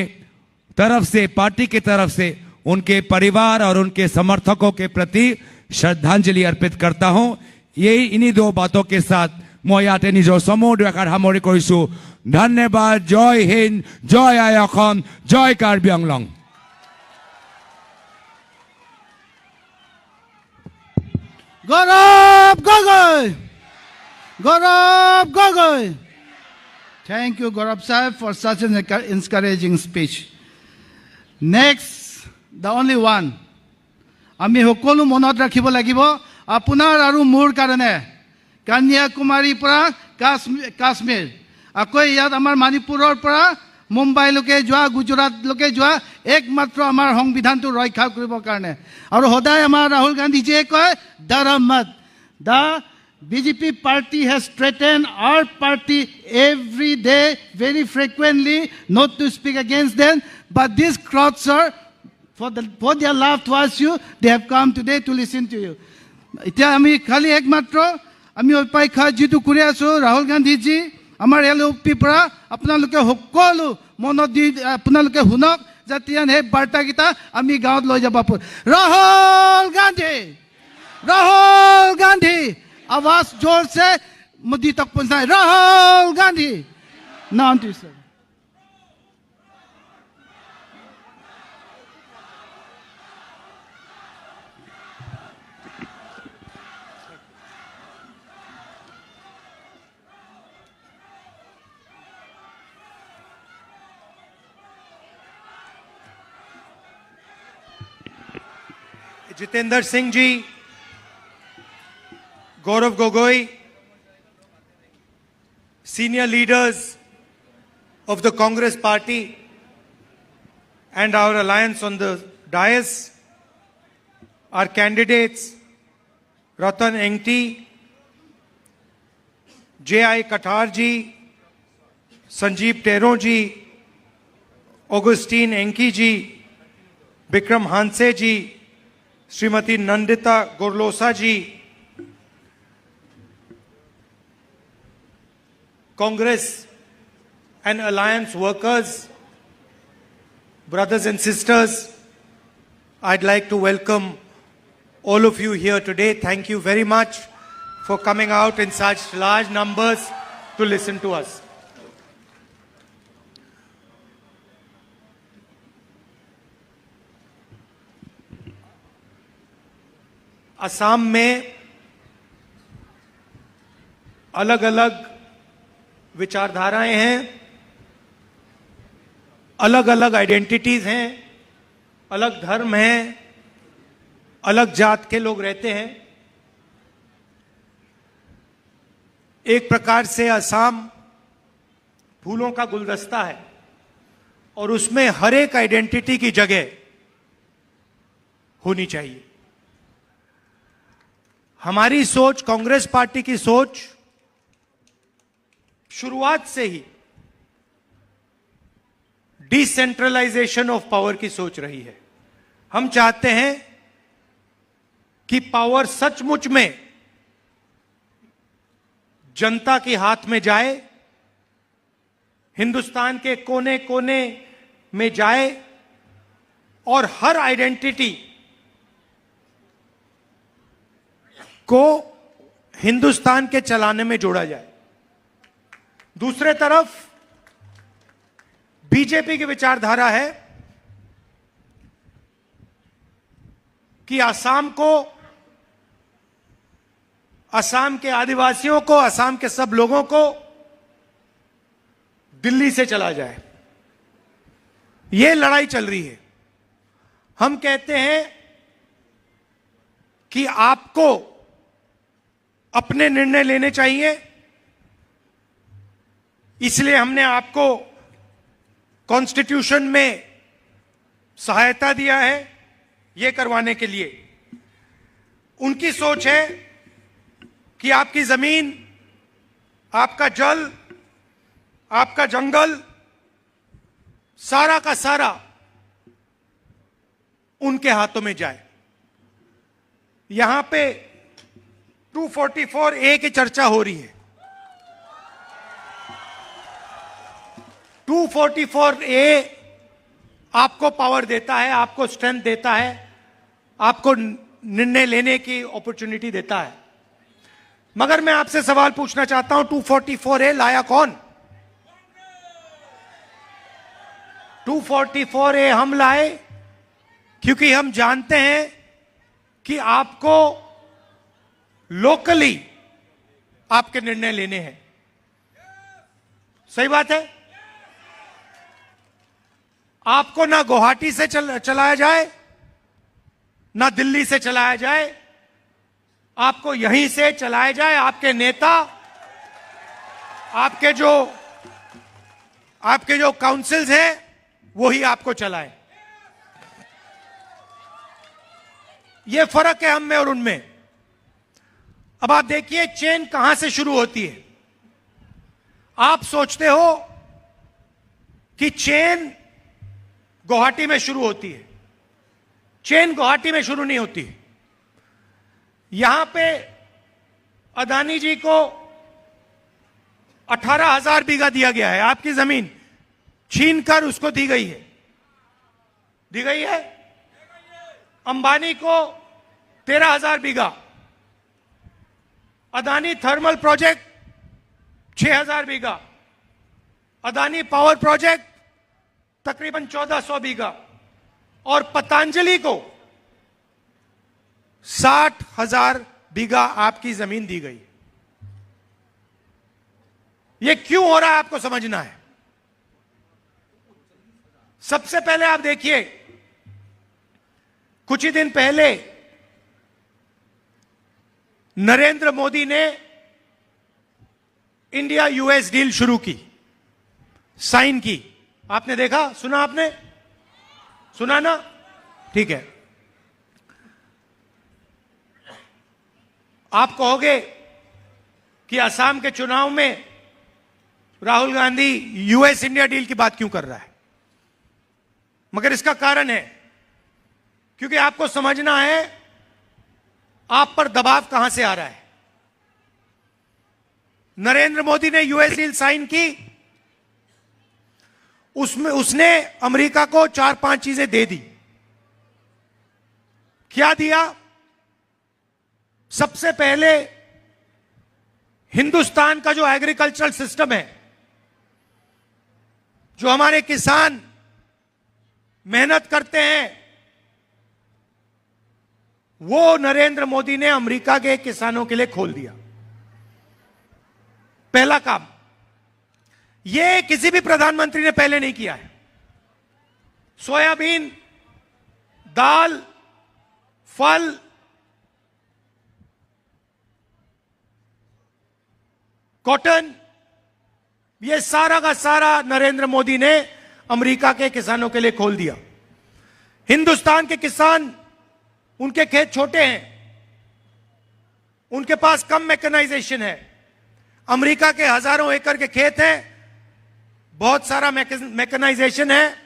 D: तरफ से, पार्टी की तरफ से उनके परिवार और उनके समर्थकों के प्रति श्रद्धांजलि अर्पित करता हूं। यही इन्हीं दो बातों के साथ मैं याते निजर समूह दुआकार सामरि करिसु। धन्यवाद। जय हिंद, जय आइ असम, जय Karbi Anglong.
A: Gaurav Gogoi, Gaurav Gogoi. Thank you, Gaurav Sahib, for such an encouraging speech. Next, the only one. আমি সকলো মনত ৰাখিব লাগিব আপোনাৰ আৰু মোৰ কাৰণে কন্যাকুমাৰীৰ পৰা কাশ্মীৰ, আকৌ ইয়াত আমাৰ মণিপুৰৰ পৰা মুম্বাইলৈকে যোৱা, গুজৰাটলৈকে যোৱা একমাত্ৰ আমাৰ সংবিধানটো ৰক্ষা কৰিবৰ কাৰণে। আৰু সদায় আমাৰ ৰাহুল গান্ধীজীয়ে কয় ধৰ্ম মত। The BJP party has threatened our party every day, very frequently, not to speak against them. But these crowds are, for their love towards you, they have come today to listen to you. এতিয়া আমি খালি একমাত্ৰ আমি অপেক্ষা যিটো কৰি আছো ৰাহুল গান্ধীজী আমাৰ LOP পৰা আপোনালোকে সকলো মনত দি আপোনালোকে শুনক, যাতে সেই বাৰ্তাকেইটা আমি গাঁৱত লৈ যাব পাৰোঁ। राहुल गांधी, राहुल गांधी, आवाज जोर से मोदी तक पहुंचाए। राहुल गांधी। नाम two sir.
E: Jitendra Singh ji, Gaurav Gogoi, senior leaders of the Congress party and our alliance on the dais, our candidates Ratan Engti, J.I. Katarji, Sanjeev Tero ji, Augustine Enki ji, Vikram Hanse ji, Shrimati Nandita Gorlosa ji, Congress and alliance workers, brothers and sisters, I'd like to welcome all of you here today. Thank you very much for coming out in such large numbers to listen to us. Assam में अलग अलग विचारधाराएं हैं, अलग अलग identities हैं, अलग धर्म हैं, अलग जात के लोग रहते हैं। एक प्रकार से असम फूलों का गुलदस्ता है और उसमें हर एक आइडेंटिटी की जगह होनी चाहिए। हमारी सोच, कांग्रेस पार्टी की सोच शुरुआत से ही डिसेंट्रलाइजेशन ऑफ पावर की सोच रही है। हम चाहते हैं कि पावर सचमुच में जनता के हाथ में जाए, हिंदुस्तान के कोने कोने में जाए और हर आइडेंटिटी को हिंदुस्तान के चलाने में जोड़ा जाए। दूसरे तरफ बीजेपी की विचारधारा है कि असम को, असम के आदिवासियों को, असम के सब लोगों को दिल्ली से चला जाए। यह लड़ाई चल रही है। हम कहते हैं कि आपको अपने निर्णय लेने चाहिए, इसलिए हमने आपको कॉन्स्टिट्यूशन में सहायता दिया है यह करवाने के लिए। उनकी सोच है कि आपकी जमीन, आपका जल, आपका जंगल, सारा का सारा उनके हाथों में जाए। यहां पे 244A की चर्चा हो रही है। 244A आपको पावर देता है, आपको स्ट्रेंथ देता है, आपको निर्णय लेने की अपॉर्चुनिटी देता है। मगर मैं आपसे सवाल पूछना चाहता हूं, 244A लाया कौन? 244A हम लाए क्योंकि हम जानते हैं कि आपको लोकली आपके निर्णय लेने हैं। सही बात है? आपको ना गुवाहाटी से चलाया जाए, ना दिल्ली से चलाया जाए, आपको यहीं से चलाया जाए। आपके नेता, आपके जो काउंसिल्स हैं, वही आपको चलाए। यह फर्क है हम में और उनमें। अब आप देखिए चेन कहां से शुरू होती है। आप सोचते हो कि चेन गुवाहाटी में शुरू होती है। चेन गुवाहाटी में शुरू नहीं होती। यहां पे अदानी जी को 18,000 बीघा दिया गया है। आपकी जमीन छीनकर उसको दी गई है। दी गई है। अंबानी को 13,000 बीघा। अदानी थर्मल प्रोजेक्ट 6,000 बीघा। अदानी पावर प्रोजेक्ट तकरीबन 1,400 बीघा। और पतंजलि को 60,000 बीघा आपकी जमीन दी गई। यह क्यों हो रहा है आपको समझना है। सबसे पहले आप देखिए, कुछ ही दिन पहले नरेंद्र मोदी ने इंडिया यूएस डील शुरू की, साइन की। आपने देखा, सुना? आपने सुना ना? ठीक है। आप कहोगे कि असम के चुनाव में Rahul Gandhi US India deal की बात क्यों कर रहा है? मगर इसका कारण है क्योंकि आपको समझना है आप पर दबाव कहां से आ रहा है। नरेंद्र मोदी ने यूएस डील साइन की, उसमें उसने अमेरिका को 4-5 चीजें दे दी। क्या दिया? सबसे पहले हिंदुस्तान का जो एग्रीकल्चरल सिस्टम है, जो हमारे किसान मेहनत करते हैं, वो नरेंद्र मोदी ने अमेरिका के किसानों के लिए खोल दिया। पहला काम ये किसी भी प्रधानमंत्री ने पहले नहीं किया है। सोयाबीन, दाल, फल, कॉटन, ये सारा का सारा नरेंद्र मोदी ने अमेरिका के किसानों के लिए खोल दिया। हिंदुस्तान के किसान, उनके खेत छोटे हैं, उनके पास कम मैकेनाइजेशन है। अमेरिका के हजारों एकड़ के खेत हैं, बहुत सारा मैकेनाइजेशन है।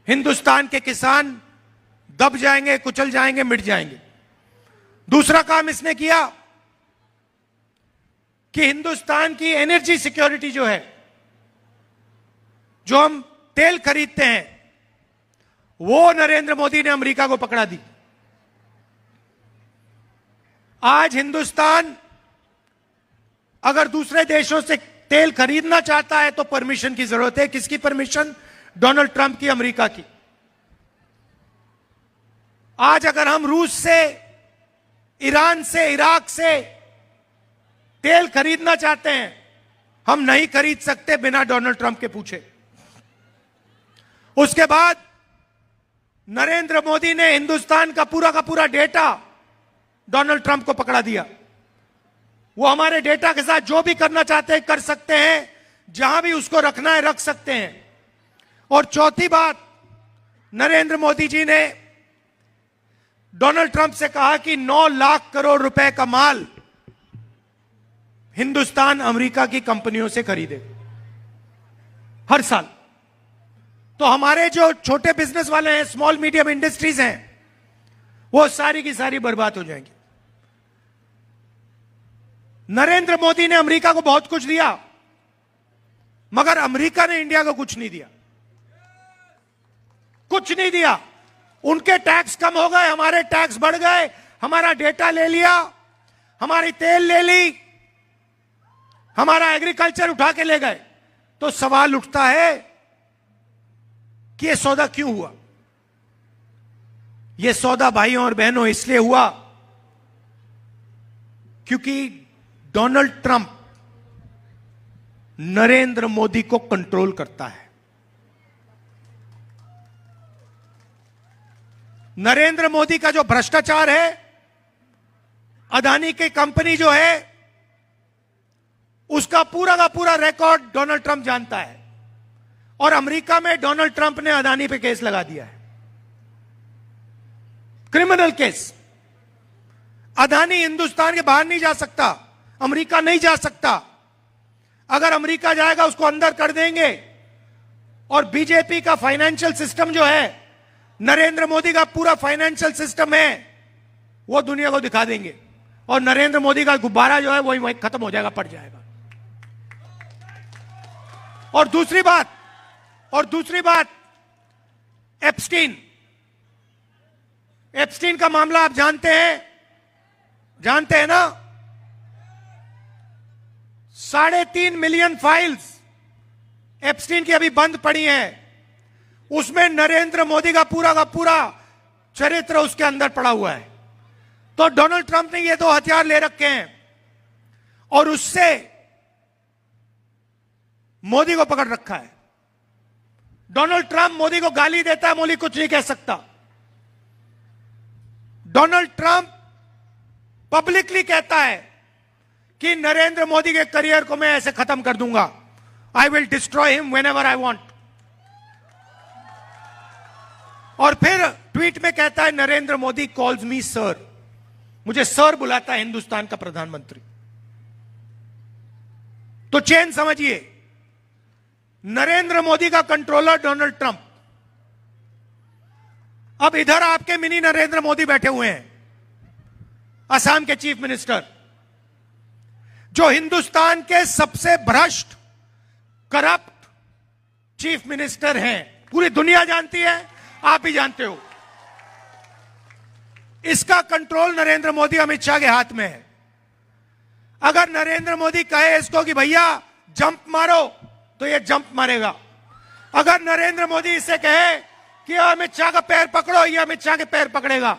E: हिंदुस्तान के किसान दब जाएंगे, कुचल जाएंगे, मिट जाएंगे। दूसरा काम इसने किया कि हिंदुस्तान की एनर्जी सिक्योरिटी जो है, जो हम तेल खरीदते हैं, वो नरेंद्र मोदी ने अमेरिका को पकड़ा दी। आज हिंदुस्तान अगर दूसरे देशों से तेल खरीदना चाहता है तो परमिशन की जरूरत है। किसकी परमिशन? डोनाल्ड ट्रंप की, अमेरिका की। आज अगर हम रूस से, ईरान से, इराक से तेल खरीदना चाहते हैं, हम नहीं खरीद सकते बिना डोनाल्ड ट्रंप के पूछे। उसके बाद नरेंद्र मोदी ने हिंदुस्तान का पूरा डेटा डोनाल्ड ट्रंप को पकड़ा दिया। वो हमारे डेटा के साथ जो भी करना चाहते हैं कर सकते हैं, जहां भी उसको रखना है रख सकते हैं। और चौथी बात, नरेंद्र मोदी जी ने डोनाल्ड ट्रंप से कहा कि 9 लाख करोड़ रुपए का माल हिंदुस्तान अमेरिका की कंपनियों से खरीदे हर साल। तो हमारे जो छोटे बिजनेस वाले हैं, स्मॉल मीडियम इंडस्ट्रीज हैं, वो सारी की सारी बर्बाद हो जाएंगी। नरेंद्र मोदी ने अमेरिका को बहुत कुछ दिया, मगर अमेरिका ने इंडिया को कुछ नहीं दिया। कुछ नहीं दिया। उनके टैक्स कम हो गए, हमारे टैक्स बढ़ गए। हमारा डेटा ले लिया, हमारी तेल ले ली, हमारा एग्रीकल्चर उठा के ले गए। तो सवाल उठता है कि यह सौदा क्यों हुआ? यह सौदा भाइयों और बहनों इसलिए हुआ क्योंकि डोनाल्ड ट्रंप नरेंद्र मोदी को कंट्रोल करता है। नरेंद्र मोदी का जो भ्रष्टाचार है, अदानी की कंपनी जो है, उसका पूरा का पूरा रिकॉर्ड डोनाल्ड ट्रंप जानता है। और अमेरिका में डोनाल्ड ट्रंप ने अदानी पे केस लगा दिया है, क्रिमिनल केस। अदानी हिंदुस्तान के बाहर नहीं जा सकता, अमेरिका नहीं जा सकता। अगर अमेरिका जाएगा उसको अंदर कर देंगे। और बीजेपी का फाइनेंशियल सिस्टम जो है, नरेंद्र मोदी का पूरा फाइनेंशियल सिस्टम है, वो दुनिया को दिखा देंगे। और नरेंद्र मोदी का गुब्बारा जो है वही खत्म हो जाएगा, पड़ जाएगा। और दूसरी बात एप्स्टीन का मामला आप जानते हैं ना? 3.5 मिलियन फाइल्स एप्स्टीन की अभी बंद पड़ी हैं। उसमें नरेंद्र मोदी का पूरा चरित्र उसके अंदर पड़ा हुआ है। तो डोनाल्ड ट्रंप ने ये 2 हथियार ले रखे हैं और उससे मोदी को पकड़ रखा है। डोनाल्ड ट्रंप मोदी को गाली देता है, मोदी कुछ नहीं कह सकता। डोनाल्ड ट्रंप पब्लिकली कहता है कि नरेंद्र मोदी के करियर को मैं ऐसे खत्म कर दूंगा, I will destroy him whenever I want. और फिर ट्वीट में कहता है Narendra Modi calls me sir, मुझे सर बुलाता है हिंदुस्तान का प्रधानमंत्री। तो चेन समझिए, नरेंद्र मोदी का कंट्रोलर डोनाल्ड ट्रंप, अब इधर आपके मिनी नरेंद्र मोदी बैठे हुए हैं, असम के चीफ मिनिस्टर, जो हिंदुस्तान के सबसे भ्रष्ट करप्ट चीफ मिनिस्टर हैं। पूरी दुनिया जानती है, आप भी जानते हो। इसका कंट्रोल नरेंद्र मोदी अमित शाह के हाथ में है। अगर नरेंद्र मोदी कहे इसको कि भैया जंप मारो, तो ये जंप मारेगा। अगर नरेंद्र मोदी इसे कहे कि अमित शाह का पैर पकड़ो, ये अमित शाह के पैर पकड़ेगा।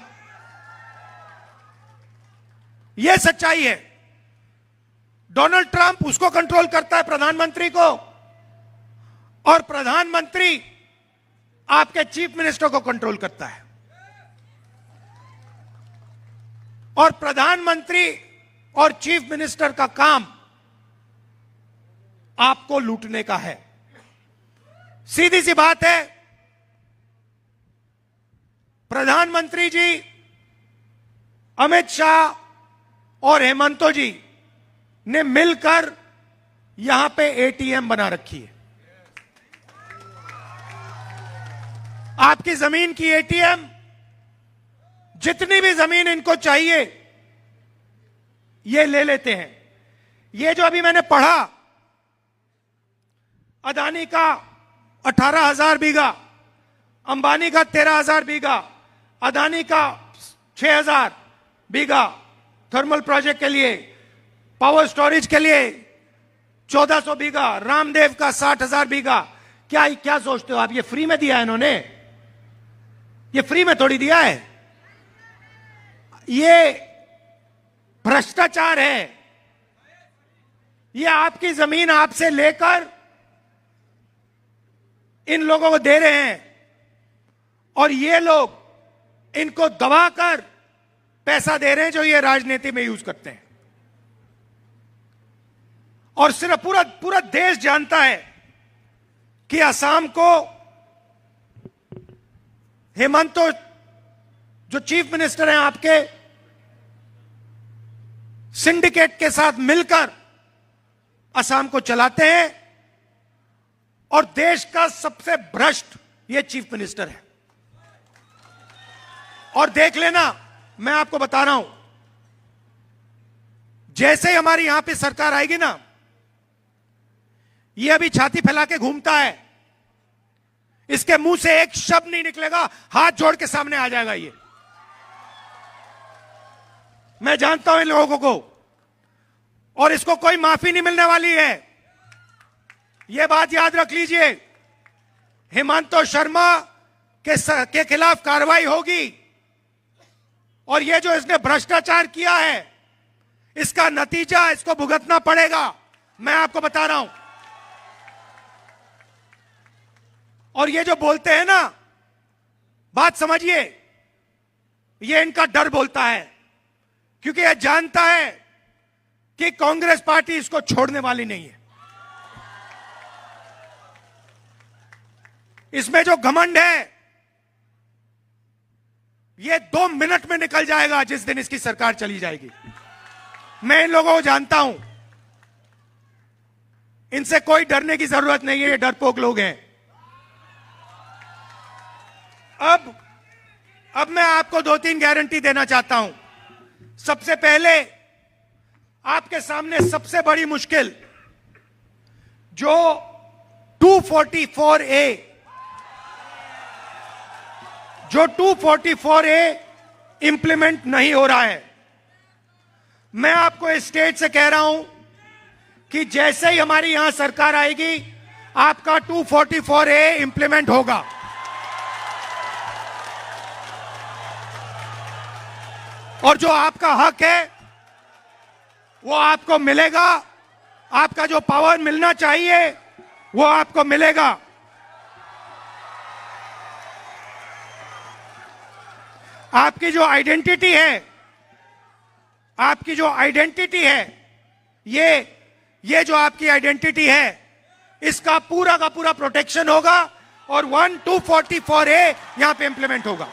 E: यह सच्चाई है। डोनाल्ड ट्रंप उसको कंट्रोल करता है, प्रधानमंत्री को, और प्रधानमंत्री आपके चीफ मिनिस्टर को कंट्रोल करता है। और प्रधानमंत्री और चीफ मिनिस्टर का काम आपको लूटने का है। सीधी सी बात है, प्रधानमंत्री जी अमित शाह और हेमंतो जी ने मिलकर यहां पे एटीएम बना रखी है। आपकी जमीन की एटीएम, जितनी भी जमीन इनको चाहिए ये ले लेते हैं। ये जो अभी मैंने पढ़ा, अदानी का 18,000 बीघा, अंबानी का 13,000 बीघा, अदानी का 6,000 बीघा थर्मल प्रोजेक्ट के लिए, पावर स्टोरेज के लिए 1,400 बीघा, रामदेव का 60,000 बीघा। क्या सोचते हो आप, ये फ्री में दिया है इन्होंने? ये फ्री में थोड़ी दिया है, ये भ्रष्टाचार है। ये आपकी जमीन आपसे लेकर इन लोगों को दे रहे हैं, और ये लोग इनको दबाकर पैसा दे रहे हैं, जो ये राजनीति में यूज करते हैं। और सिर्फ पूरा देश जानता है कि असम को हेमंतो, जो चीफ मिनिस्टर हैं आपके, सिंडिकेट के साथ मिलकर असम को चलाते हैं, और देश का सबसे भ्रष्ट ये चीफ मिनिस्टर है। और देख लेना, मैं आपको बता रहा हूं, जैसे ही हमारी यहां पे सरकार आएगी ना, ये अभी छाती फैला के घूमता है, इसके मुंह से एक शब्द नहीं निकलेगा, हाथ जोड़ के सामने आ जाएगा ये। मैं जानता हूं इन लोगों को, और इसको कोई माफी नहीं मिलने वाली है। यह बात याद रख लीजिए, हेमंतो शर्मा के खिलाफ कार्रवाई होगी, और यह जो इसने भ्रष्टाचार किया है, इसका नतीजा इसको भुगतना पड़ेगा। मैं आपको बता रहा हूं। और ये जो बोलते हैं ना, बात समझिए, ये इनका डर बोलता है, क्योंकि यह जानता है कि कांग्रेस पार्टी इसको छोड़ने वाली नहीं है। इसमें जो घमंड है, ये 2 मिनट में निकल जाएगा जिस दिन इसकी सरकार चली जाएगी। मैं इन लोगों को जानता हूं, इनसे कोई डरने की जरूरत नहीं है, ये डरपोक लोग हैं। अब मैं आपको 2-3 गारंटी देना चाहता हूं। सबसे पहले, आपके सामने सबसे बड़ी मुश्किल, जो 244A इंप्लीमेंट नहीं हो रहा है। मैं आपको इस स्टेज से कह रहा हूं कि जैसे ही हमारी यहां सरकार आएगी, आपका 244A इंप्लीमेंट होगा। और जो आपका हक है वो आपको मिलेगा। आपका जो पावर मिलना चाहिए वो आपको मिलेगा। आपकी जो आइडेंटिटी है, ये जो आपकी आइडेंटिटी है, इसका पूरा का पूरा प्रोटेक्शन होगा, और 244A यहां पे इंप्लीमेंट होगा।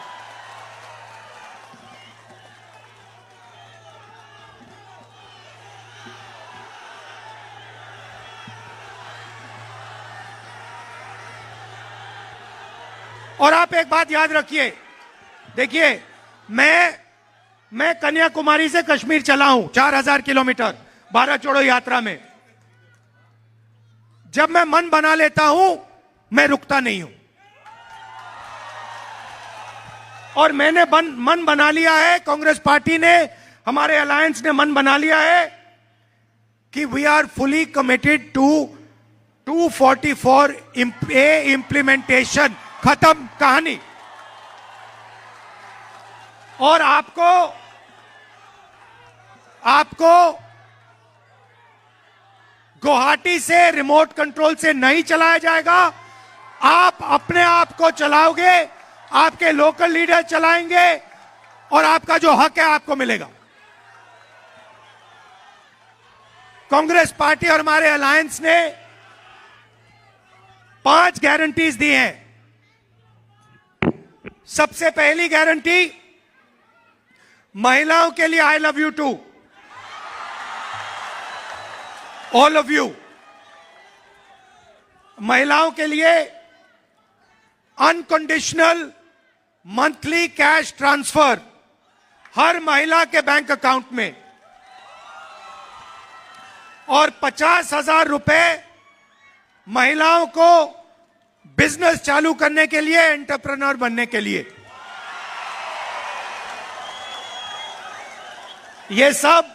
E: और आप एक बात याद रखिए, देखिए मैं कन्याकुमारी से कश्मीर चला हूं 4000 किलोमीटर भारत जोड़ो यात्रा में। जब मैं मन बना लेता हूं मैं रुकता नहीं हूं, और मैंने मन बना लिया है, कांग्रेस पार्टी ने, हमारे अलायंस ने मन बना लिया है कि we are fully committed to 244A implementation. खत्म कहानी। और आपको गुवाहाटी से रिमोट कंट्रोल से नहीं चलाया जाएगा, आप अपने आप को चलाओगे, आपके लोकल लीडर चलाएंगे, और आपका जो हक है आपको मिलेगा। कांग्रेस पार्टी और हमारे अलायंस ने 5 गारंटीज दी हैं। सबसे पहली गारंटी, महिलाओं के लिए I love you to all of you. महिलाओं के लिए अनकंडीशनल मंथली कैश ट्रांसफर हर महिला के बैंक अकाउंट में, और 50,000 रुपए महिलाओं को बिजनेस चालू करने के लिए, एंटरप्रेन्योर बनने के लिए। यह सब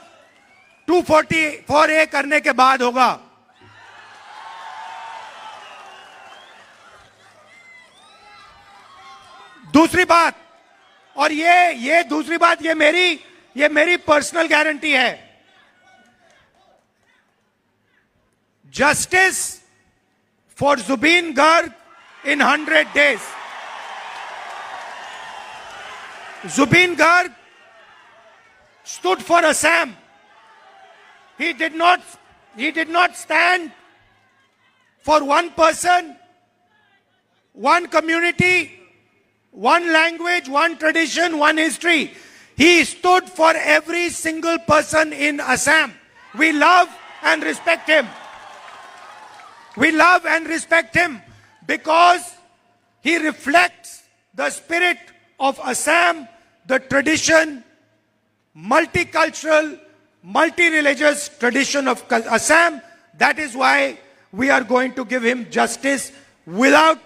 E: 244A करने के बाद होगा। दूसरी बात, और ये दूसरी बात, ये मेरी पर्सनल गारंटी है, justice for Zubeen Garg in 100 days. Zubeen Garg stood for Assam. He did not stand for one person, one community, one language, one tradition, one history. He stood for every single person in Assam. We love and respect him. We love and respect him because he reflects the spirit of Assam, the tradition, multicultural, multi-religious tradition of Assam. That is why we are going to give him justice without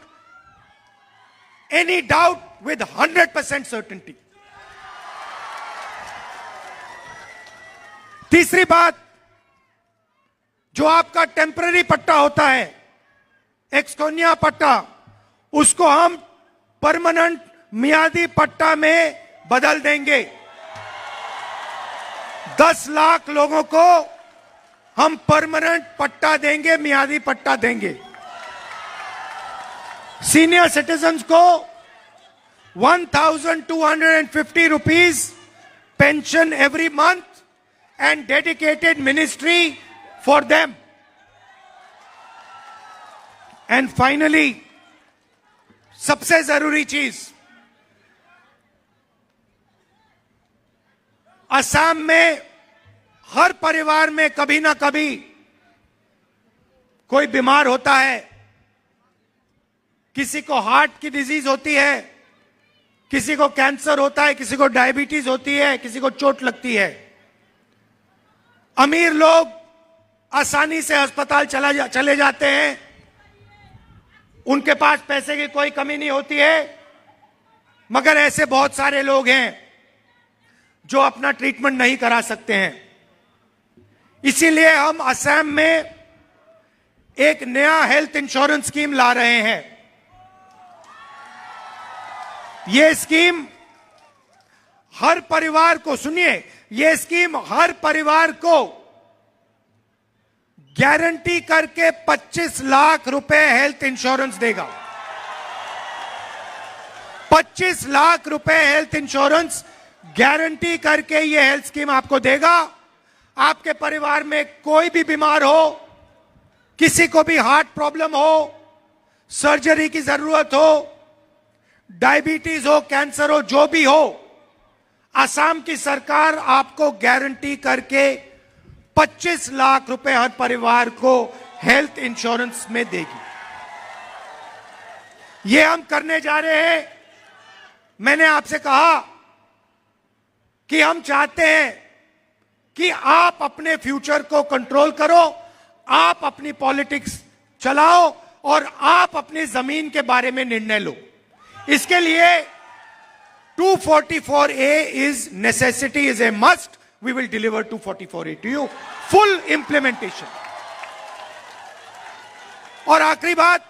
E: any doubt, with 100% certainty. तीसरी बात, जो आपका temporary पट्टा होता है, एक्सकोनिया पट्टा, उसको हम परमानेंट मियादी पट्टा में बदल देंगे। 10 लाख लोगों को हम परमानेंट पट्टा देंगे, मियादी पट्टा देंगे। सीनियर सिटीजन्स को 1,250 rupees pension every month and dedicated ministry for them. And finally, सबसे जरूरी चीज, असम में हर परिवार में कभी ना कभी कोई बीमार होता है, किसी को हार्ट की डिजीज होती है, किसी को कैंसर होता है, किसी को डायबिटीज होती है, किसी को चोट लगती है। अमीर लोग आसानी से अस्पताल चले जाते हैं, उनके पास पैसे की कोई कमी नहीं होती है, मगर ऐसे बहुत सारे लोग हैं जो अपना ट्रीटमेंट नहीं करा सकते हैं। इसीलिए हम असम में एक नया हेल्थ इंश्योरेंस स्कीम ला रहे हैं। यह स्कीम हर परिवार को, सुनिए, यह स्कीम हर परिवार को गारंटी करके 25 लाख रुपए हेल्थ इंश्योरेंस देगा। 25 लाख रुपए हेल्थ इंश्योरेंस गारंटी करके यह हेल्थ स्कीम आपको देगा। आपके परिवार में कोई भी बीमार हो, किसी को भी हार्ट प्रॉब्लम हो, सर्जरी की जरूरत हो, डायबिटीज हो, कैंसर हो, जो भी हो, असम की सरकार आपको गारंटी करके 25 लाख रुपए हर परिवार को हेल्थ इंश्योरेंस में देगी। ये हम करने जा रहे हैं। मैंने आपसे कहा कि हम चाहते हैं कि आप अपने फ्यूचर को कंट्रोल करो, आप अपनी पॉलिटिक्स चलाओ और आप अपनी जमीन के बारे में निर्णय लो। इसके लिए 244A is necessity, is a must. We will deliver 244A to you. Full implementation. और आखिरी बात,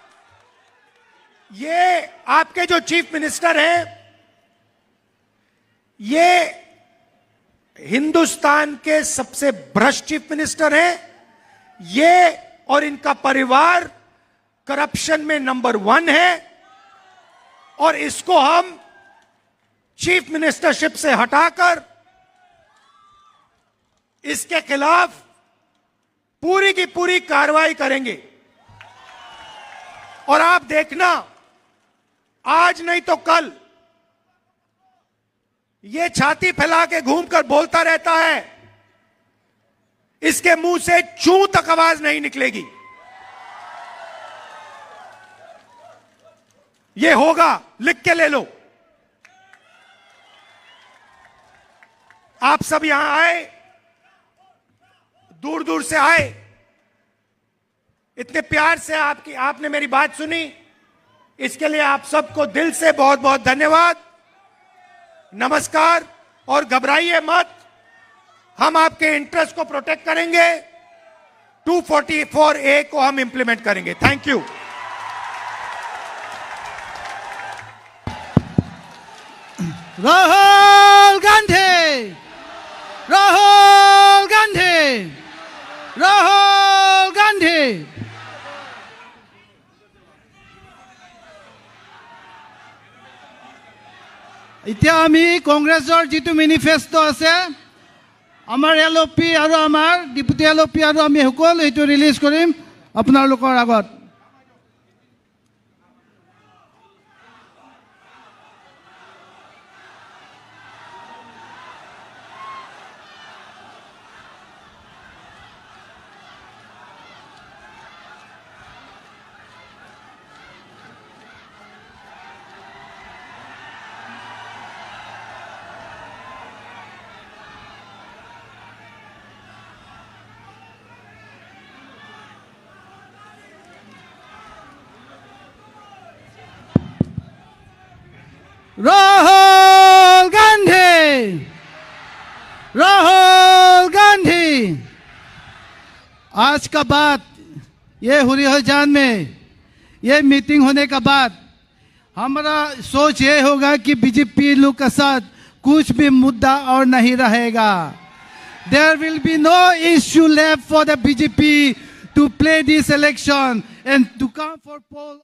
E: ये आपके जो चीफ मिनिस्टर हैं, ये हिंदुस्तान के सबसे भ्रष्ट चीफ मिनिस्टर हैं। ये और इनका परिवार करप्शन में नंबर 1 है और इसको हम चीफ मिनिस्टरशिप से हटाकर इसके खिलाफ पूरी की पूरी कार्रवाई करेंगे। और आप देखना, आज नहीं तो कल ये छाती फैला के घूमकर बोलता रहता है, इसके मुंह से चू तक आवाज नहीं निकलेगी। ये होगा, लिख के ले लो। आप सब यहां आए, दूर दूर से आए, इतने प्यार से आपने मेरी बात सुनी, इसके लिए आप सबको दिल से बहुत बहुत धन्यवाद, नमस्कार। और घबराइए मत, हम आपके इंटरेस्ट को प्रोटेक्ट करेंगे। 244A को हम इंप्लीमेंट करेंगे। Thank you.
A: राहुल गांधी, राहुल गांधी, राहुल गांधी। এতিয়া আমি কংগ্ৰেছৰ যিটো মেনিফেষ্টো আছে, আমাৰ LOP আৰু আমাৰ ডেপুটি LOP আৰু আমি সকলো এইটো ৰিলিজ কৰিম আপোনালোকৰ আগত। राहुल गांधी, राहुल गांधी। आज का बात ये हुरियाजान में ये मीटिंग होने का बाद हमारा सोच ये होगा कि बीजेपी लोग का साथ कुछ भी मुद्दा और नहीं रहेगा। There will be no issue left for the BJP to play this election and to come for poll.